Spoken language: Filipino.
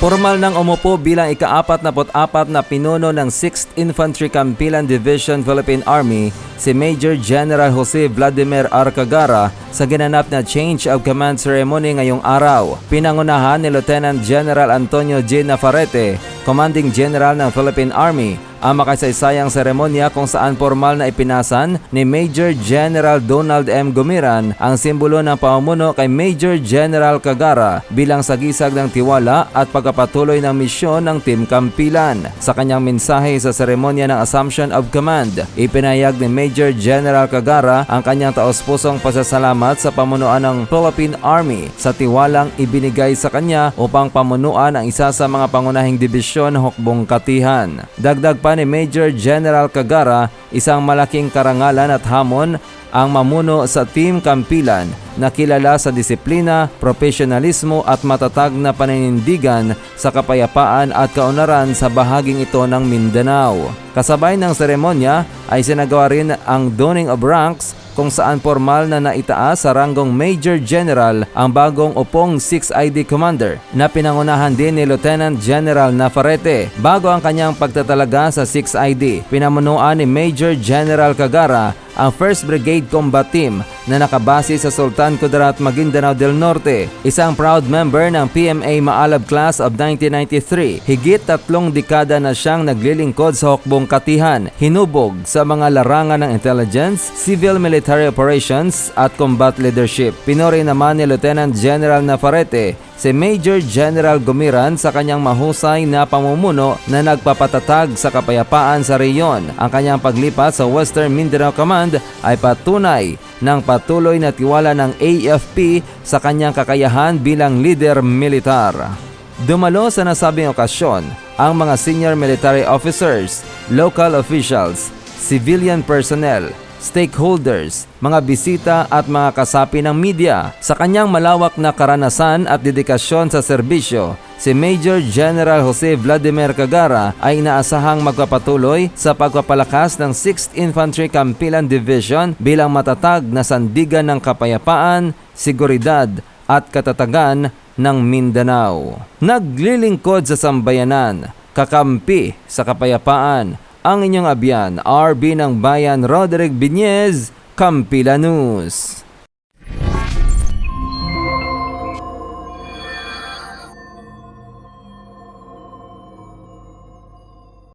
Formal nang umupo bilang ika-44 na pinuno ng 6th Infantry Campilan Division Philippine Army si Major General Jose Vladimir R. Cagara sa ginanap na Change of Command Ceremony ngayong araw. Pinangunahan ni Lieutenant General Antonio G. Navarrete, Commanding General ng Philippine Army, ang makasaysayang seremonya kung saan formal na ipinasan ni Major General Donald M. Gumiran ang simbolo ng pamumuno kay Major General Cagara bilang sagisag ng tiwala at pagpapatuloy ng misyon ng Team Campilan. Sa kanyang mensahe sa seremonya ng Assumption of Command, ipinahayag ni Major General Cagara ang kanyang taos-pusong pasasalamat sa pamunuan ng Philippine Army sa tiwalang ibinigay sa kanya upang pamunuan ang isa sa mga pangunahing dibisyon ng hukbong katihan. Dagdag pa ni Major General Cagara, isang malaking karangalan at hamon ang mamuno sa Team Campilan na kilala sa disiplina, profesionalismo at matatag na paninindigan sa kapayapaan at kaunlaran sa bahaging ito ng Mindanao. Kasabay ng seremonya ay sinagawa rin ang donning of ranks kung saan formal na naitaas sa ranggong Major General ang bagong upong 6ID Commander na pinangunahan din ni Lieutenant General Navarrete. Bago ang kanyang pagtatalaga sa 6ID, pinamunuan ni Major General Cagara ang 1st Brigade Combat Team na nakabase sa Sultan Kudarat, Maguindanao del Norte, isang proud member ng PMA Maalab Class of 1993. Higit 3 dekada na siyang naglilingkod sa hukbong katihan, hinubog sa mga larangan ng intelligence, civil military operations at combat leadership. Pinuri naman ni Lieutenant General Navarrete si Major General Gumiran sa kanyang mahusay na pamumuno na nagpapatatag sa kapayapaan sa reyon. Ang kanyang paglipat sa Western Mindanao Command ay patunay ng patuloy na tiwala ng AFP sa kanyang kakayahan bilang leader militar. Dumalo sa nasabing okasyon ang mga senior military officers, local officials, civilian personnel, stakeholders, mga bisita at mga kasapi ng media. Sa kanyang malawak na karanasan at dedikasyon sa serbisyo, si Major General Jose Vladimir Cagara ay inaasahang magpapatuloy sa pagpapalakas ng 6th Infantry Campilan Division bilang matatag na sandigan ng kapayapaan, seguridad at katatagan ng Mindanao. Naglilingkod sa sambayanan, kakampi sa kapayapaan, ang inyong abyan, RB ng Bayan Roderick Binez, Campilan News.